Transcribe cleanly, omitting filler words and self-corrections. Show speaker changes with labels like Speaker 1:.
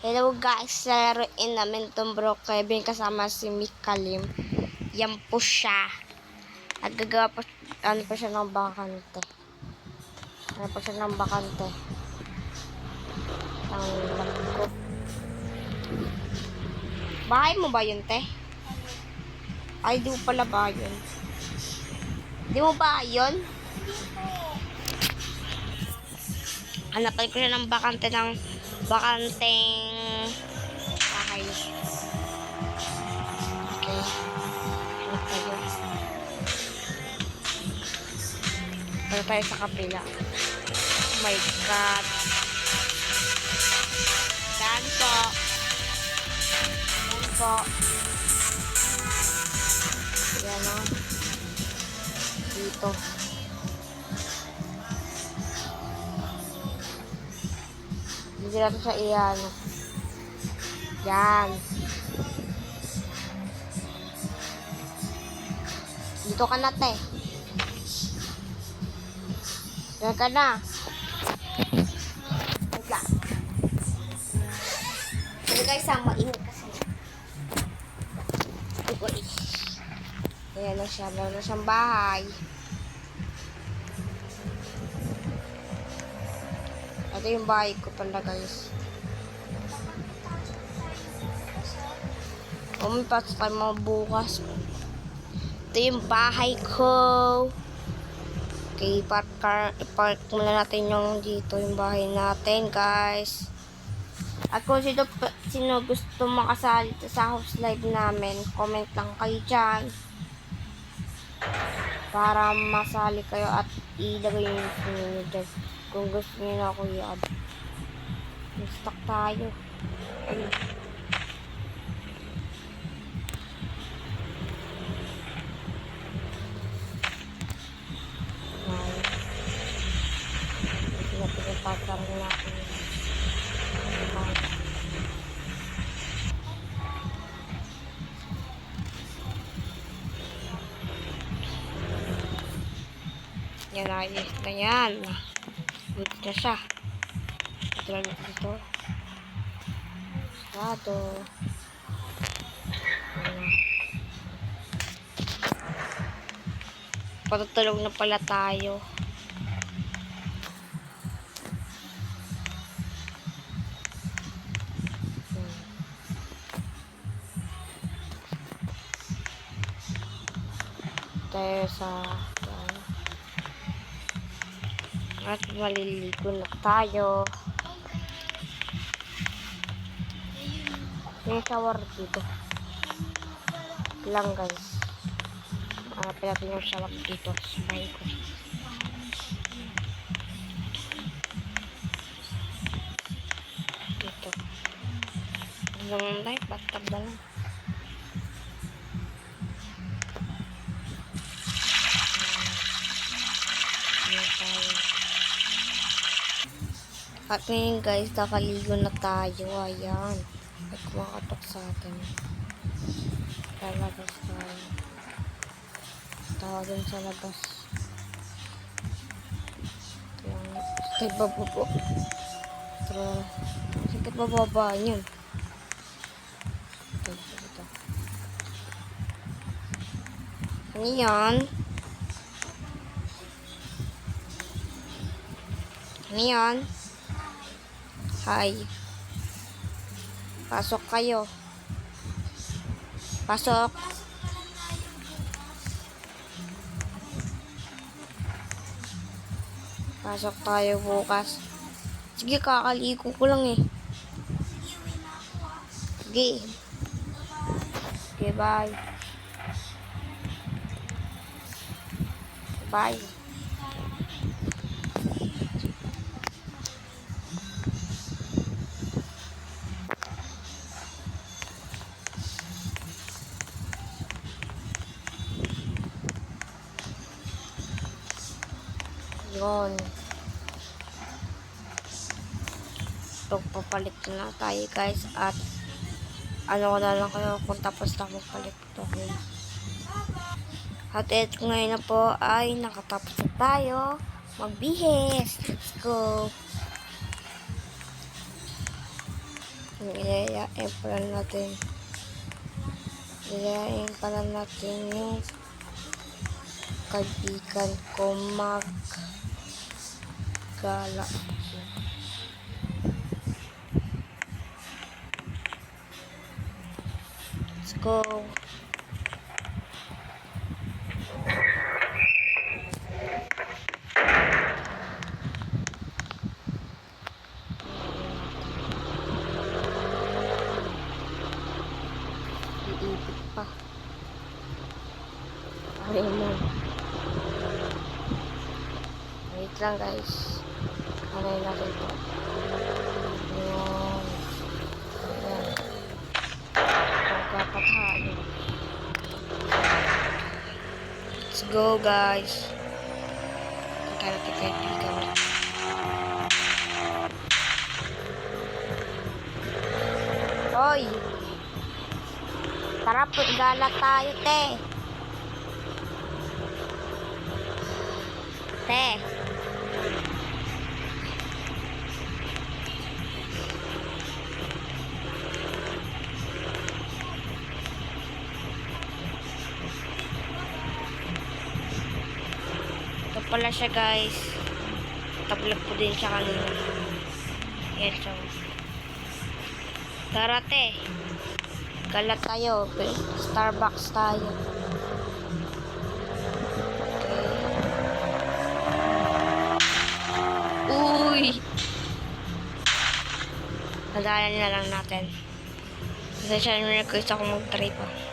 Speaker 1: Hello guys, laruin namin itong Bro Kevin kasama si Mikalim. Yan po siya. Naggagawa pa, ano pa siya ng bakante. Ano pa siya ng bakante. Ang ko. Bahay mo ba yun, te? Ay, di mo pala ba yun? Di mo ba yun? Hanapan ko siya ng bakanteng bahay. Okay. Hanap tayo. Para tayo sa kapila. Oh my God. Dan po. Dan po. Yan o. Dito. Hindi natin siya iyan. Yan. Dito ka na, te. Yan ka na. Wait lang. Hindi guys, mainit kasi. Uy. Ayan na siya. Meron na siyang bahay. Ito yung bahay ko pala guys. May pasok tayo mga bukas. Ito yung bahay ko. Okay, i-park muna natin yung dito yung bahay natin guys. At kung sino gusto makasali sa house live namin, comment lang kayo dyan. Para masali kayo at ilagay yung nyo dyan. Kung gusto nyo na ako i-add. Stuck tayo. Pinapagpasarin natin. Yan ayos na yan. Dito na siya. Ito lang dito. Sarado. Patutulog na pala tayo. Tayo sa at maliligo na tayo. May shower dito lang guys. Hanapin natin yung shower dito sa bahay ko. Dito hanggang tayo bathtub na lang. At ngayon guys, nakaligo na tayo. Ayan. Ay kumakatok sa atin. Lalabas tayo. Tawa dun sa labas. Ayan. Stay bababa. Sige bababa yun. Ito. Ano yan? Ano yan? Hi. Pasok kayo. Pasok. Pasok tayo bukas. Sige, kakaligo ko lang eh. Sige. Okay, bye. Bye. Yun. So, papalit na tayo guys. At ano ko na lang kayo kung tapos na magpalit ito. At ito ngayon na po ay nakatapos na tayo magbihis. Let's go. Yayain pala natin. Yayain pala natin yung kaibigan ko mag-gala. Let's go. Iipit pa. Ayun. Wait lang guys. Alay na rito. Ayun. Ayan. Pagkapatalo. Let's go guys. Kaya kaibigan mo. Hoy! Tara po, gala tayo, te. Te. Ito pala siya, guys. Tablag ko din siya kanina. Yes, so. Tara, te. Gala tayo. Starbucks tayo. Okay. Uy! Nagalan na lang natin. Kasi siya request ako mag-try pa.